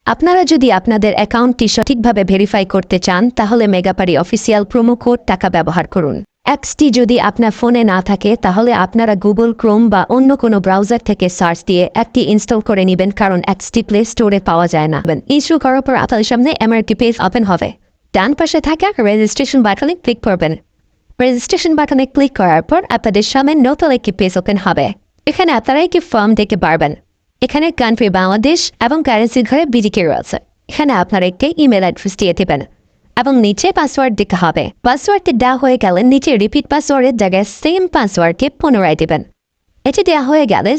আপনারা যদি আপনাদের অ্যাকাউন্টটি সঠিকভাবে ভেরিফাই করতে চান তাহলে মেগাপারি অফিসিয়াল প্রোমো কোড টাকা ব্যবহার করুন। অ্যাপসটি যদি আপনার ফোনে না থাকে তাহলে আপনারা গুগল ক্রোম বা অন্য কোনো ব্রাউজার থেকে সার্চ দিয়ে অ্যাপটি ইনস্টল করে নেবেন, কারণ অ্যাপসটি প্লে স্টোরে পাওয়া যায় না। ইনস্টল করার পর আপনাদের সামনে একটি পেজ ওপেন হবে। ডান পাশে থাকা রেজিস্ট্রেশন বাটনে ক্লিক করবেন। রেজিস্ট্রেশন বাটনে ক্লিক করার পর আপনাদের সামনে নতুন একটি পেজ ওপেন হবে। এখানে আপনারা একটি ফর্ম দেখতে পারবেন। এখানে কান্ট্রি বাংলাদেশ এবং কারেন্সি ঘরে বিডিকে রয়েছে। এখানে আপনারা একটি ইমেল অ্যাড্রেস দিয়ে দেবেন এবং নিচে পাসওয়ার্ড দিতে হবে। পাসওয়ার্ডটি দেওয়া হয়ে গেলে নিচে রিপিট পাসওয়ার্ডের জায়গায় সেম পাসওয়ার্ডকে পুনরায় দেবেন। এটি দেওয়া হয়ে গেলে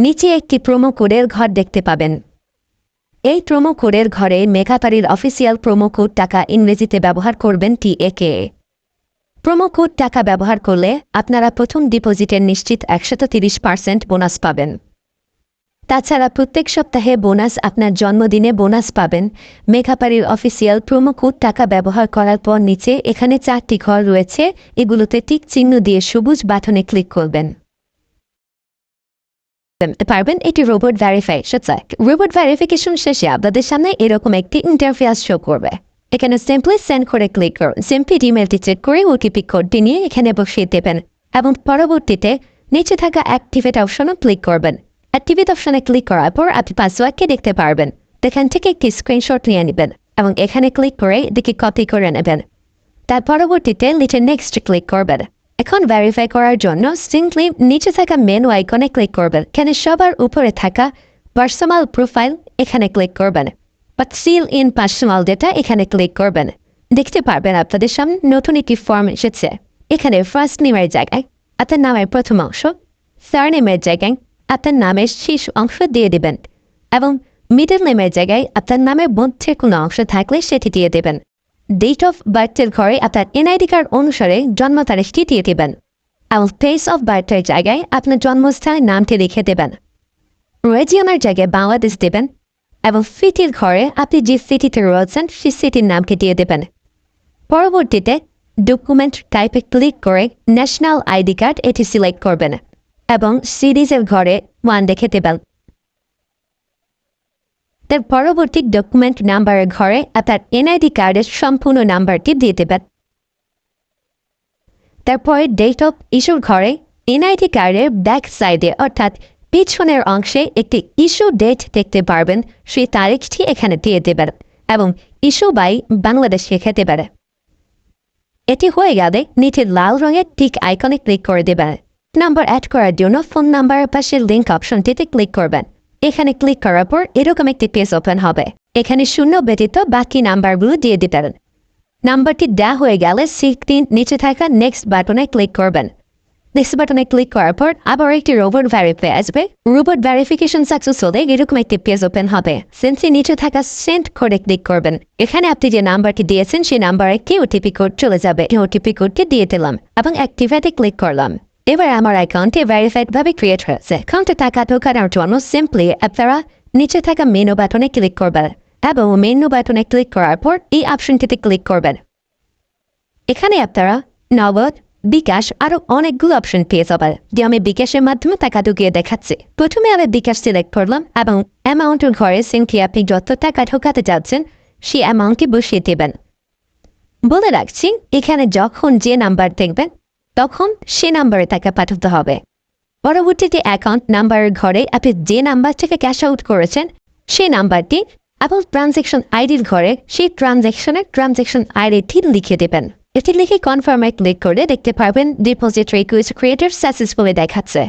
নিচে একটি প্রোমো কোডের ঘর দেখতে পাবেন। এই প্রোমো কোডের ঘরে মেগাপারির অফিসিয়াল প্রোমো কোড টাকা ইংরেজিতে ব্যবহার করবেন TAKA। প্রোমো কোড টাকা ব্যবহার করলে আপনারা প্রথম ডিপোজিটের নিশ্চিত 130% বোনাস পাবেন। তাছাড়া প্রত্যেক সপ্তাহে বোনাস, আপনার জন্মদিনে বোনাস পাবেন। মেগাপারির অফিসিয়াল প্রোমো কোড টাকা ব্যবহার করার পর নিচে এখানে 4টি ঘর রয়েছে, এগুলোতে টিক চিহ্ন দিয়ে সবুজ বাটনে ক্লিক করবেন। পারবেন এটি রোবট ভেরিফিকেশন। রোবট ভেরিফিকেশন শেষে আপনাদের সামনে এরকম একটি ইন্টারফেস শো করবে। এখানে সিম্পলি সেন্ড করে ক্লিক করুন। সিম্পলি ইমেলটি চেক করে ওটিপি কোডটি নিয়ে এখানে বসিয়ে দেবেন এবং পরবর্তীতে নিচে থাকা অ্যাক্টিভেট অপশনে ক্লিক করবেন। অ্যাক্টিভেট অপশনে ক্লিক করার পর আপনি পাসওয়ার্ডকে দেখতে পারবেন। এখান থেকে একটি স্ক্রিনশট নিয়ে নেবেন এবং এখানে ক্লিক করে এদিকে কপি করে নেবেন। তার পরবর্তীতে নিচে নেক্সট ক্লিক করবেন। এখন ভেরিফাই করার জন্য সিম্পলি নিচে থাকা মেনু আইকনে ক্লিক করবেন। এখানে সবার উপরে থাকা পার্সোনাল প্রোফাইল এখানে ক্লিক করবেন। But seal in personal data এখানে ক্লিক করবেন। দেখতে পারবেন আপনাদের সামনে নতুন একটি ফর্ম এসেছে। এখানে ফার্স্ট নেমের জায়গায় আপনার নামের প্রথম অংশ, সারনেমের জায়গায় আপনার নামের শেষ অংশ দিয়ে দেবেন এবং মিডল নেমের জায়গায় আপনার নামের মধ্যে কোনো অংশ থাকলে সেটি দিয়ে দেবেন। ডেট অফ বার্থের ঘরে আপনার NID কার্ড অনুসারে জন্ম তারিখটি দিয়ে দেবেন এবং প্লেস অফ বার্থের জায়গায় আপনার জন্মস্থানের নামটি লিখে দেবেন। রিজিয়নের জায়গায় বাংলাদেশ দেবেন এবং সিটির ঘরে আপনি যে সিটিতে রয়েছেন সেই সিটির নামকে দিয়ে দেবেন। পরবর্তীতে ডকুমেন্ট টাইপে ক্লিক করে ন্যাশনাল ID কার্ড এটি সিলেক্ট করবেন এবং সিরিজের ঘরে 1 দেখে দেবেন। তার পরবর্তী ডকুমেন্ট নাম্বারের ঘরে আপনার NID কার্ডের সম্পূর্ণ নাম্বারটি দিয়ে দেবেন। তারপরে ডেট অফ ইস্যুর ঘরে NID কার্ডের ব্যাক সাইডে অর্থাৎ পিছনের অংশে একটি ইস্যু ডেট দেখতে পারবেন, সেই তারিখটি এখানে দিয়ে দেবেন এবং ইস্যু বাই বাংলাদেশ লিখে দেবেন। এটি হয়ে গেলে নিচে লাল রঙের টিক আইকনে ক্লিক করে দেবেন। নাম্বার অ্যাড করার জন্য ফোন নাম্বারের পাশে লিঙ্ক অপশনটিতে ক্লিক করবেন। এখানে ক্লিক করার পর এরকম একটি পেজ ওপেন হবে। এখানে 0 ব্যতীত বাকি নাম্বারগুলো দিয়ে দিবেন। নাম্বারটি দেওয়া হয়ে গেলে স্ক্রিন নিচে থাকা নেক্সট বাটনে ক্লিক করবেন। নেক্সট বাটনে ক্লিক করার পর আবার একটি রোবট ভেরিফাই আসবে। রোবট ভেরিফিকেশন সাকসেস হলে এরকম একটি পেজ ওপেন হবে। সিম্পলি নিচে থাকা সেন্ড কোডে ক্লিক করবেন। এখানে আপনি যে নাম্বারটি দিয়েছেন সেই নাম্বারে একটি ওটিপি কোড চলে যাবে। ওটিপি কোডটি দিয়ে দিলাম এবং অ্যাক্টিভেটে ক্লিক করলাম। এবার আমার অ্যাকাউন্টে ভেরিফাইড ভাবে ক্রিয়েট হয়েছে। অ্যাকাউন্টে টাকা ঢোকানোর জন্য সিম্পলি আপনারা নিচে থাকা মেনু বাটনে ক্লিক করবেন এবং মেনু বাটনে ক্লিক করার পর এই অপশনটিতে ক্লিক করবেন। এখানে আপনারা নগদ, বিকাশ আরো অনেকগুলো অপশন পেয়ে যাবেন। যে আমি বিকাশের মাধ্যমে টাকা ঢুকিয়ে দেখাচ্ছি। প্রথমে আমি বিকাশ সিলেক্ট করলাম এবং অ্যামাউন্টের ঘরে সিম্পলি আপনি যত টাকা ঢোকাতে যাচ্ছেন সেই অ্যামাউন্টটি বসিয়ে দেবেন। বলে রাখছি, এখানে যখন যে নাম্বার দেখবেন তখন সে নাম্বারে টাকা পাঠাতে হবে। পরবর্তীতে অ্যাকাউন্ট নাম্বারের ঘরে আপনি যে নাম্বার থেকে ক্যাশ আউট করেছেন সেই নাম্বারটি এবং ট্রানজ্যাকশন আইডির ঘরে সেই ট্রানজ্যাকশন আইডিটি লিখে দেবেন। এটি লিখে কনফার্মে ক্লিক করে দেখতে পারবেন ডিপোজিট রিকোয়েস্ট ক্রিয়েটেড সাকসেসফুলি দেখাচ্ছে।